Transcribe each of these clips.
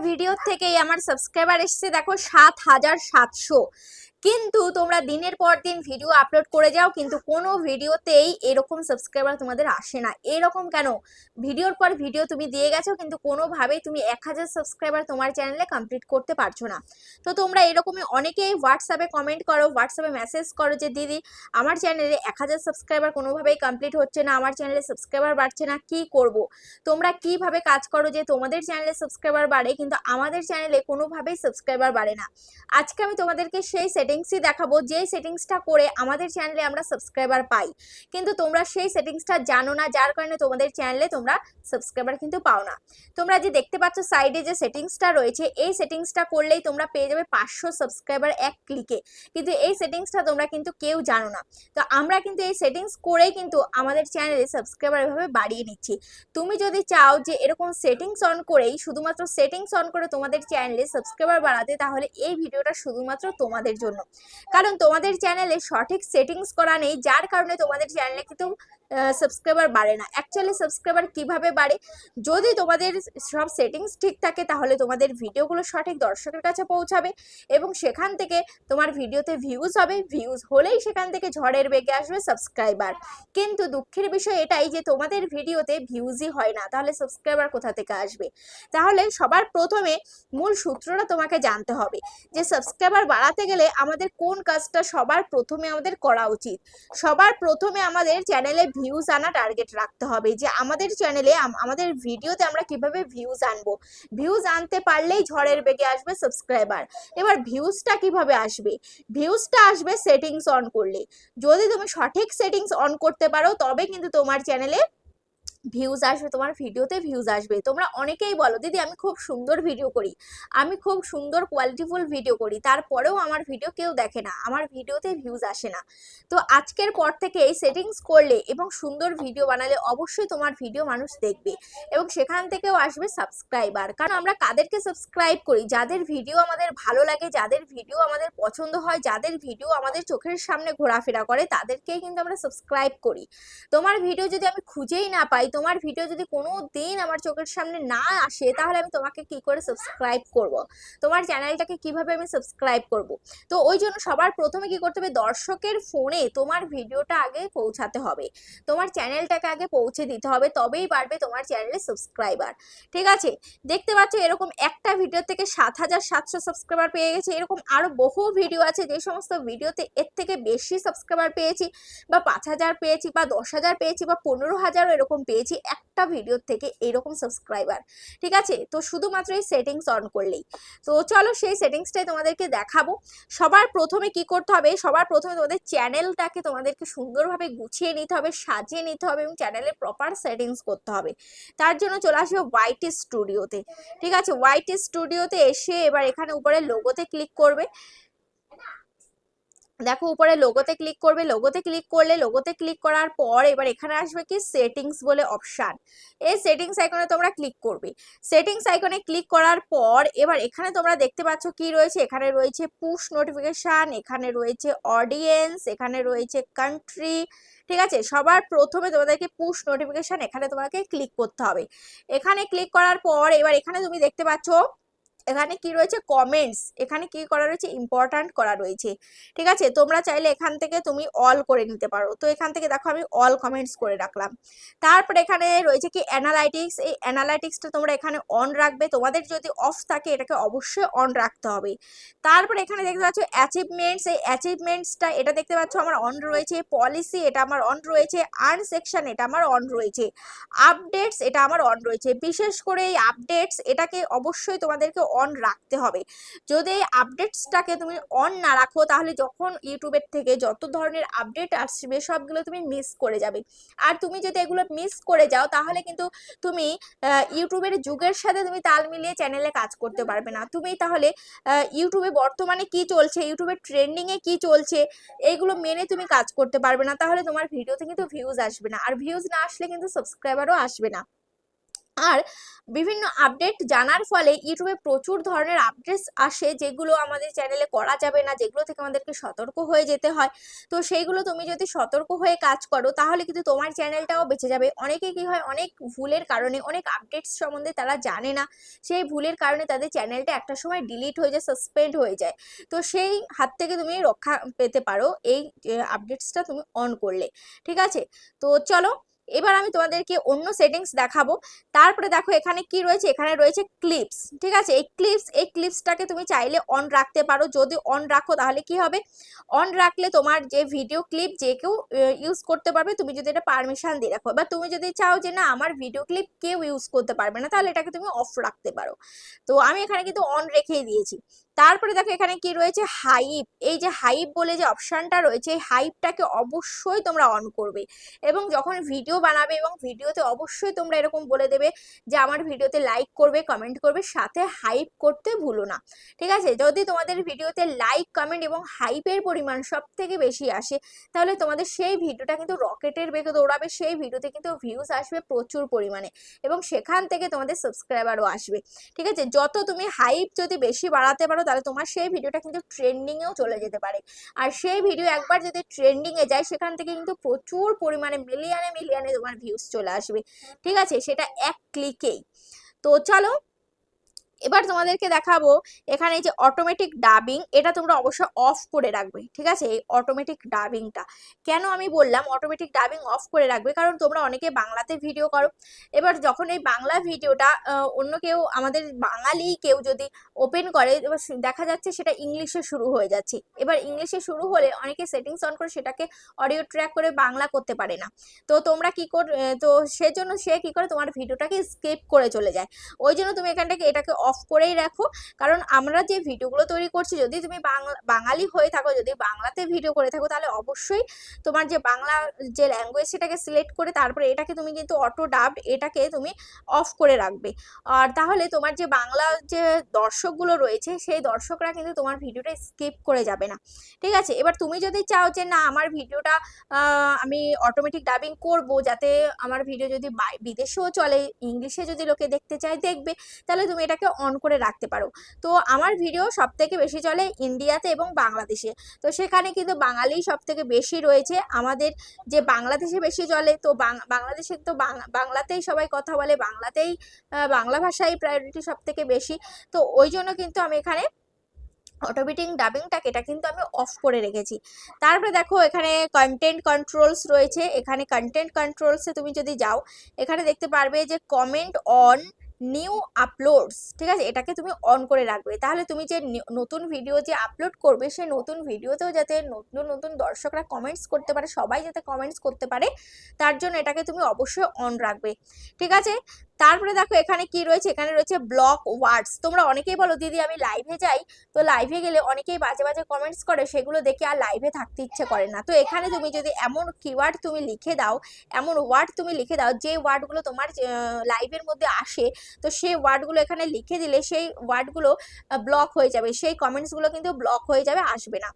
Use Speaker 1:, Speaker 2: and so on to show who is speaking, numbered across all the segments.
Speaker 1: Video থেকেই আমার subscriber এসেছে দেখো ৭,৭০০। কিন্তু তোমরা দিনের পর দিন ভিডিও আপলোড করে যাও, কিন্তু কোনো ভিডিওতেই এরকম সাবস্ক্রাইবার তোমাদের আসে না। এরকম কেন? ভিডিওর পর ভিডিও তুমি দিয়ে গেছো, কিন্তু কোনোভাবেই তুমি ১,০০০ সাবস্ক্রাইবার তোমার চ্যানেলে কমপ্লিট করতে পারছো না। তো তোমরা এরকমই অনেকেই হোয়াটসঅ্যাপে কমেন্ট করো, হোয়াটসঅ্যাপে মেসেজ করো যে দিদি আমার চ্যানেলে ১,০০০ সাবস্ক্রাইবার কোনোভাবেই কমপ্লিট হচ্ছে না, আমার চ্যানেলে সাবস্ক্রাইবার বাড়ছে না, কি করব? তোমরা কিভাবে কাজ করো যে তোমাদের চ্যানেলে সাবস্ক্রাইবার বাড়ে কিন্তু আমাদের চ্যানেলে কোনোভাবেই সাবস্ক্রাইবার বাড়ে না? আজকে আমি তোমাদেরকে সেই সেটিংসই দেখাবো যে সেটিংসটা করে আমাদের চ্যানেলে আমরা সাবস্ক্রাইবার পাই, কিন্তু তোমরা সেই সেটিংসটা জানো না, যার কারণে তোমাদের চ্যানেলে তোমরা সাবস্ক্রাইবার কিন্তু পাও না। তোমরা যে দেখতে পাচ্ছ সাইডে যে সেটিংসটা রয়েছে, এই সেটিংসটা করলেই তোমরা পেয়ে যাবে 500 সাবস্ক্রাইবার এক ক্লিকে, কিন্তু এই সেটিংসটা তোমরা কিন্তু কেউ জানো না। তো আমরা কিন্তু এই সেটিংস করেই কিন্তু আমাদের চ্যানেলে সাবস্ক্রাইবার এভাবে বাড়িয়ে নিচ্ছি। তুমি যদি চাও যে এরকম সেটিংস অন করেই, শুধুমাত্র সেটিংস অন করে তোমাদের চ্যানেলে সাবস্ক্রাইবার বাড়াতে, তাহলে এই ভিডিওটা শুধুমাত্র তোমাদের জন্য। কারণ তোমাদের চ্যানেলে সঠিক সেটিংস করা নেই, যার কারণে তোমাদের চ্যানেলে কিন্তু সাবস্ক্রাইবার বাড়ে না। অ্যাকচুয়ালি সাবস্ক্রাইবার কিভাবে বাড়ে? যদি তোমাদের সব সেটিংস ঠিক থাকে তাহলে তোমাদের ভিডিওগুলো সঠিক দর্শকের কাছে পৌঁছাবে এবং সেখান থেকে তোমার ভিডিওতে ভিউজ হবে, ভিউজ হলেই সেখান থেকে ঝড়ের বেগে আসবে সাবস্ক্রাইবার। কিন্তু দুঃখের বিষয় এটাই যে তোমাদের ভিডিওতে ভিউজই হয় না, তাহলে সাবস্ক্রাইবার কোথা থেকে আসবে? তাহলে সবার প্রথমে মূল সূত্রটা তোমাকে জানতে হবে যে সাবস্ক্রাইবার বাড়াতে গেলে আমাদের কোন কাজটা সবার প্রথমে আমাদের করা উচিত। সবার প্রথমে আমাদের চ্যানেলে ভিউজ আনা টার্গেট রাখতে হবে, যে আমাদের চ্যানেলে আমাদের ভিডিওতে আমরা কিভাবে ভিউজ আনবো। ভিউজ আনতে পারলেই ঝড়ের বেগে আসবে সাবস্ক্রাইবার। এবার ভিউজটা কিভাবে আসবে? ভিউজটা আসবে সেটিংস অন করলে। যদি তুমি সঠিক সেটিংস অন করতে পারো তবে কিন্তু তোমার চ্যানেলে ভিউজ আসবে, তোমার ভিডিওতে ভিউজ আসবে। তোমরা অনেকেই বলো দিদি আমি খুব সুন্দর ভিডিও করি, আমি খুব সুন্দর কোয়ালিটিফুল ভিডিও করি, তারপরেও আমার ভিডিও কেউ দেখে না, আমার ভিডিওতে ভিউজ আসে না। তো আজকের পর থেকে এই সেটিংস করলে এবং সুন্দর ভিডিও বানালে অবশ্যই তোমার ভিডিও মানুষ দেখবে এবং সেখান থেকেও আসবে সাবস্ক্রাইবার। কারণ আমরা কাদেরকে সাবস্ক্রাইব করি? যাদের ভিডিও আমাদের ভালো লাগে, যাদের ভিডিও আমাদের পছন্দ হয়, যাদের ভিডিও আমাদের চোখের সামনে ঘোরাফেরা করে, তাদেরকেই কিন্তু আমরা সাবস্ক্রাইব করি। তোমার ভিডিও যদি আমি খুঁজেই না পাই, তোমার ভিডিও যদি কোনো দিন আমার চোখের সামনে না আসে, তাহলে আমি তোমাকে কি করে সাবস্ক্রাইব করব? তোমার চ্যানেলটাকে কিভাবে আমি সাবস্ক্রাইব করব? তো ওই জন্য সবার প্রথমে কি করতে হবে, দর্শকের ফোনে তোমার ভিডিওটা আগে পৌঁছাতে হবে, তোমার চ্যানেলটাকে আগে পৌঁছে দিতে হবে, তবেই বাড়বে তোমার চ্যানেলে সাবস্ক্রাইবার। ঠিক আছে? দেখতে পাচ্ছ এরকম একটা ভিডিও থেকে ৭,৭০০ সাবস্ক্রাইবার পেয়ে গেছে। এরকম আরো বহু ভিডিও আছে যে সমস্ত ভিডিওতে এর থেকে বেশি সাবস্ক্রাইবার পেয়েছি, বা 5,000 পেয়েছি, বা 10,000 পেয়েছি, বা 15,000 এরকম পেয়েছি একটা ভিডিও থেকে এইরকম সাবস্ক্রাইবার। ঠিক আছে? তো শুধুমাত্র এই সেটিংস অন করলেই। তো চলো সেই সেটিংসটাই তোমাদেরকে দেখাবো। সবার প্রথমে কি করতে হবে, সবার প্রথমে তোমাদের চ্যানেলটাকে তোমাদেরকে সুন্দরভাবে গুছিয়ে নিতে হবে, সাজিয়ে নিতে হবে এবং চ্যানেলের প্রপার সেটিংস করতে হবে। তার জন্য চলে আসবে ওয়াইটি স্টুডিওতে। ঠিক আছে? ওয়াইটি স্টুডিওতে এসে এবার এখানে উপরে লোগোতে ক্লিক করবে। দেখো উপরে লোগোতে ক্লিক করবে, লোগোতে ক্লিক করলে লোগোতে ক্লিক করার পর এবার এখানে আসবে কি সেটিংস বলে অপশান। এই সেটিংস আইকনে তোমরা ক্লিক করবে। সেটিংস আইকনে ক্লিক করার পর এবার এখানে তোমরা দেখতে পাচ্ছ কি রয়েছে, এখানে রয়েছে পুশ নোটিফিকেশন, এখানে রয়েছে অডিয়েন্স, এখানে রয়েছে কান্ট্রি। ঠিক আছে? সবার প্রথমে তোমাদেরকে পুশ নোটিফিকেশন এখানে তোমাকে ক্লিক করতে হবে। এখানে ক্লিক করার পর এবার এখানে তুমি দেখতে পাচ্ছ এখানে কি রয়েছে, কমেন্টস। এখানে কি করা রয়েছে, ইম্পর্ট্যান্ট করা রয়েছে। ঠিক আছে? তোমরা চাইলে এখান থেকে তুমি অল করে নিতে পারো। তো এখান থেকে দেখো আমি অল কমেন্টস করে রাখলাম। তারপর এখানে রয়েছে কি অ্যানালাইটিক্স। এই অ্যানালাইটিক্সটা তোমরা এখানে অন রাখবে, তোমাদের যদি অফ থাকে এটাকে অবশ্যই অন রাখতে হবে। তারপর এখানে দেখতে পাচ্ছ অ্যাচিভমেন্টস। এই অ্যাচিভমেন্টসটা এটা দেখতে পাচ্ছ আমার অন রয়েছে। পলিসি এটা আমার অন রয়েছে। আর্ন সেকশন এটা আমার অন রয়েছে। আপডেটস এটা আমার অন রয়েছে। বিশেষ করে এই আপডেটস এটাকে অবশ্যই তোমাদেরকে অন রাখতে হবে। যদি এই আপডেটসটাকে তুমি অন না রাখো তাহলে যখন ইউটিউবের থেকে যত ধরনের আপডেট আসবে সবগুলো তুমি মিস করে যাবে। আর তুমি যদি এগুলো মিস করে যাও তাহলে কিন্তু তুমি ইউটিউবের যুগের সাথে তুমি তাল মিলিয়ে চ্যানেলে কাজ করতে পারবে না। তুমি তাহলে ইউটিউবে বর্তমানে কি চলছে, ইউটিউবের ট্রেন্ডিংয়ে কি চলছে, এইগুলো মেনে তুমি কাজ করতে পারবে না, তাহলে তোমার ভিডিওতে কিন্তু ভিউজ আসবে না, আর ভিউজ না আসলে কিন্তু সাবস্ক্রাইবারও আসবে না। আর বিভিন্ন আপডেট জানার ফলে ইউটিউবে প্রচুর ধরনের আপডেটস আসে, যেগুলো আমাদের চ্যানেলে করা যাবে না, যেগুলো থেকে আমাদেরকে সতর্ক হয়ে যেতে হয়। তো সেইগুলো তুমি যদি সতর্ক হয়ে কাজ করো তাহলে কিন্তু তোমার চ্যানেলটাও বেঁচে যাবে। অনেকে কি হয়, অনেক ভুলের কারণে, অনেক আপডেটস সম্বন্ধে তারা জানে না, সেই ভুলের কারণে তাদের চ্যানেলটা একটা সময় ডিলিট হয়ে যায়, সাসপেন্ড হয়ে যায়। তো সেই হাত থেকে তুমি রক্ষা পেতে পারো এই আপডেটসটা তুমি অন করলে। ঠিক আছে, তো চলো এবার আমি তোমাদেরকে অন্য সেটিংস দেখাবো। তারপরে দেখো এখানে কি রয়েছে, এখানে রয়েছে ক্লিপস। ঠিক আছে, এই ক্লিপসটাকে তুমি চাইলে অন রাখতে পারো। যদি অন রাখো তাহলে কি হবে, অন রাখলে তোমার যে ভিডিও ক্লিপ যে কেউ ইউজ করতে পারবে, তুমি যদি এটা পারমিশন দিয়ে রাখো। বা তুমি যদি চাও যে না আমার ভিডিও ক্লিপ কেউ ইউজ করতে পারবে না, তাহলে এটাকে তুমি অফ রাখতে পারো। তো আমি এখানে কিন্তু অন রেখেই দিয়েছি। তারপরে দেখো এখানে কি রয়েছে, হাইপ। এই যে হাইপ বলে যে অপশনটা রয়েছে, এই হাইপটাকে অবশ্যই তোমরা অন করবে। এবং যখন ভিডিও বানাবে এবং ভিডিওতে অবশ্যই তোমরা এরকম বলে দেবে যে আমার ভিডিওতে লাইক করবে, কমেন্ট করবে, সাথে হাইপ করতে ভুলো না। ঠিক আছে, যদি তোমাদের ভিডিওতে লাইক, কমেন্ট এবং হাইপের পরিমাণ সব থেকে বেশি আসে, তাহলে তোমাদের সেই ভিডিওটা কিন্তু রকেটের বেগে দৌড়াবে, সেই ভিডিওতে কিন্তু ভিউজ আসবে প্রচুর পরিমাণে, এবং সেখান থেকে তোমাদের সাবস্ক্রাইবারও আসবে। ঠিক আছে, যত তুমি হাইপ যদি বেশি বাড়াতে পারো, তাহলে তোমার সেই ভিডিওটা কিন্তু ট্রেন্ডিংয়েও চলে যেতে পারে। আর সেই ভিডিও একবার যদি ট্রেন্ডিংয়ে যায়, সেখান থেকে কিন্তু প্রচুর পরিমাণে মিলিয়নে মিলিয়নে তোমার ভিউজ চলে আসবে। ঠিক আছে, সেটা এক ক্লিকেই। তো চলো এবার তোমাদেরকে দেখাবো এখানে যে অটোমেটিক ডাবিং, এটা তোমরা অবশ্যই অফ করে রাখবে। ঠিক আছে, এই অটোমেটিক ডাবিংটা কেন আমি বললাম অটোমেটিক ডাবিং অফ করে রাখবে, কারণ তোমরা অনেকে বাংলাতে ভিডিও করো। এবার যখন এই বাংলা ভিডিওটা অন্য কেউ, আমাদের বাঙালি কেউ যদি ওপেন করে, এবার দেখা যাচ্ছে সেটা ইংলিশে শুরু হয়ে যাচ্ছে। এবার ইংলিশে শুরু হলে অনেকে সেটিংস অন করে সেটাকে অডিও ট্র্যাক করে বাংলা করতে পারে না। তো তোমরা কি কর, তো সেজন্য সে কি করে তোমার ভিডিওটাকে স্কিপ করে চলে যায়। ওই জন্য তুমি এখান থেকে এটাকে অফ করেই রাখো। কারণ আমরা যে ভিডিওগুলো তৈরি করছি, যদি তুমি বাঙালি হয়ে থাকো, যদি বাংলাতে ভিডিও করে থাকো, তাহলে অবশ্যই তোমার যে বাংলা যে ল্যাঙ্গুয়েজ সেটাকে সিলেক্ট করে তারপরে এটাকে তুমি কিন্তু অটো ডাবড এটাকে তুমি অফ করে রাখবে। আর তাহলে তোমার যে বাংলা যে দর্শকগুলো রয়েছে, সেই দর্শকরা কিন্তু তোমার ভিডিওটা স্কিপ করে যাবে না। ঠিক আছে, এবার তুমি যদি চাও যে না আমার ভিডিওটা আমি অটোমেটিক ডাবিং করব, যাতে আমার ভিডিও যদি বিদেশেও চলে, ইংলিশে যদি লোকে দেখতে চায় দেখবে, তাহলে তুমি এটাকে অন করে রাখতে পারো। তো আমার ভিডিও সব থেকে বেশি চলে ইন্ডিয়াতে এবং বাংলাদেশে। তো সেখানে কিন্তু বাঙালি সব থেকে বেশি রয়েছে। আমাদের যে বাংলাদেশে বেশি চলে, তো বাংলাদেশে তো বাংলাতেই সবাই কথা বলে, বাংলাতেই বাংলা ভাষাই প্রায়োরিটি সব থেকে বেশি। তো ওই জন্য কিন্তু আমি এখানে অটোমেটিক ডাবিংটাকে এটা কিন্তু আমি অফ করে রেখেছি। তারপরে দেখো এখানে কন্টেন্ট কন্ট্রোলস রয়েছে। এখানে কন্টেন্ট কন্ট্রোলসে তুমি যদি যাও, এখানে দেখতে পারবে যে কমেন্ট অন নিউ আপলোডস। ঠিক আছে, এটাকে তুমি অন করে রাখবে। তাহলে তুমি যে নতুন ভিডিও যে আপলোড করবে, সেই নতুন ভিডিওতেও যাতে নতুন নতুন দর্শকরা কমেন্টস করতে পারে, সবাই যাতে কমেন্টস করতে পারে, তার জন্য এটাকে তুমি অবশ্যই অন রাখবে। ঠিক আছে, তারপরে দেখো এখানে কি রয়েছে, এখানে রয়েছে ব্লক ওয়ার্ডস। তোমরা অনেকেই বলো দিদি আমি লাইভে যাই, তো লাইভে গেলে অনেকেই বাজে বাজে কমেন্টস করে, সেগুলো দেখে আর লাইভে থাকতে ইচ্ছে করে না। তো এখানে তুমি যদি এমন কিওয়ার্ড তুমি লিখে দাও, এমন ওয়ার্ড তুমি লিখে দাও যে ওয়ার্ডগুলো তোমার লাইভের মধ্যে আসে, তো সেই ওয়ার্ডগুলো এখানে লিখে দিলে সেই ওয়ার্ডগুলো ব্লক হয়ে যাবে, সেই কমেন্টসগুলো কিন্তু ব্লক হয়ে যাবে, আসবে না।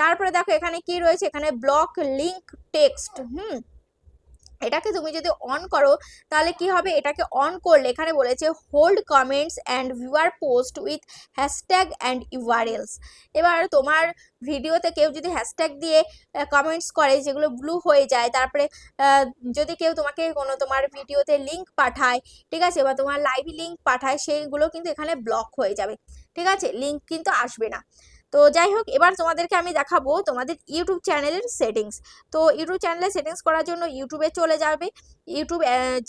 Speaker 1: তারপরে দেখো এখানে কি রয়েছে, এখানে ব্লক লিঙ্ক টেক্সট। এটাকে তুমি যদি অন করো তাহলে কি হবে, এটাকে অন করলে এখানে বলেছে hold comments and viewer post with hashtag and URLs. এবার তোমার ভিডিওতে কেউ যদি হ্যাশট্যাগ দিয়ে কমেন্টস করে, যেগুলো ব্লু হয়ে যায়, তারপরে যদি কেউ তোমাকে কোনো তোমার ভিডিওতে লিঙ্ক পাঠায়, ঠিক আছে, বা তোমার লাইভ লিঙ্ক পাঠায়, সেইগুলো কিন্তু এখানে ব্লক হয়ে যাবে। ঠিক আছে, লিঙ্ক কিন্তু আসবে না। তো যাই হোক, এবার তোমাদেরকে আমি দেখাবো তোমাদের ইউটিউব চ্যানেলের সেটিংস। তো ইউটিউব চ্যানেলের সেটিংস করার জন্য ইউটিউবে চলে যাবে। ইউটিউব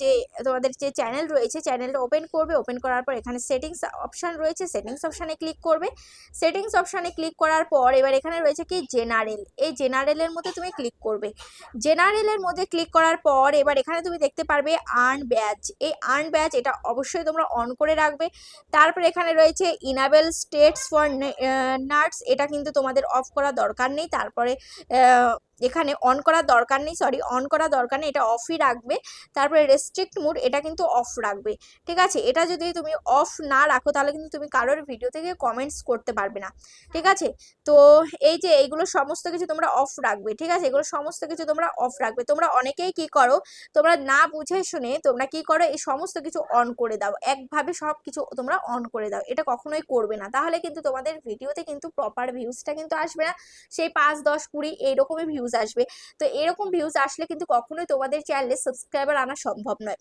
Speaker 1: যে তোমাদের যে চ্যানেল রয়েছে, চ্যানেলটা ওপেন করবে। ওপেন করার পর এখানে সেটিংস অপশান রয়েছে, সেটিংস অপশানে ক্লিক করবে। সেটিংস অপশানে ক্লিক করার পর এবার এখানে রয়েছে কি জেনারেল, এই জেনারেলের মধ্যে তুমি ক্লিক করবে। জেনারেলের মধ্যে ক্লিক করার পর এবার এখানে তুমি দেখতে পারবে আর্ন ব্যাচ। এই আর্ন ব্যাচ এটা অবশ্যই তোমরা অন করে রাখবে। তারপরে এখানে রয়েছে ইনাবেল স্টেটস ফর নার্স, এটা কিন্তু তোমাদের অফ করা দরকার নেই। তারপরে এখানে অন করার দরকার নেই, সরি অন করার দরকার নেই, এটা অফই রাখবে। তারপরে রেস্ট্রিক্ট মোড এটা কিন্তু অফ রাখবে, ঠিক আছে। এটা যদি তুমি অফ না রাখো তাহলে কিন্তু তুমি কারোর ভিডিও থেকে কমেন্টস করতে পারবে না, ঠিক আছে। তো এই যে এইগুলো সমস্ত কিছু তোমরা অফ রাখবে, ঠিক আছে, এগুলো সমস্ত কিছু তোমরা অফ রাখবে। তোমরা অনেকেই কি করো, তোমরা না বুঝে শুনে তোমরা কি করো, এই সমস্ত কিছু অন করে দাও, একভাবে সব কিছু তোমরা অন করে দাও। এটা কখনোই করবে না, তাহলে কিন্তু তোমাদের ভিডিওতে কিন্তু প্রপার ভিউজটা কিন্তু আসবে না, সেই 5, 10, 20 এইরকমই ভিউজ আসবে। তো এরকম ভিউজ আসলে কিন্তু কখনোই তোমাদের চ্যানেলে সাবস্ক্রাইবার আনা সম্ভব নয়।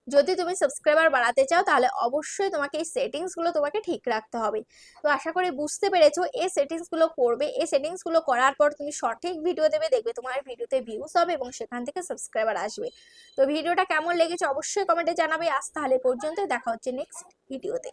Speaker 1: যদি তুমি সাবস্ক্রাইবার বাড়াতে চাও তাহলে অবশ্যই তোমাকে এই সেটিংসগুলো তোমাকে ঠিক রাখতে হবে। তো আশা করি বুঝতে পেরেছো, এই সেটিংসগুলো করবে, এই সেটিংসগুলো করার পর তুমি সঠিক ভিডিও দেবে, দেখবে তোমার ভিডিওতে ভিউজ হবে এবং সেখান থেকে সাবস্ক্রাইবার আসবে। তো ভিডিওটা কেমন লেগেছে অবশ্যই কমেন্টে জানাবে। আজ তাহলে পর্যন্ত, দেখা হচ্ছে নেক্সট ভিডিওতে।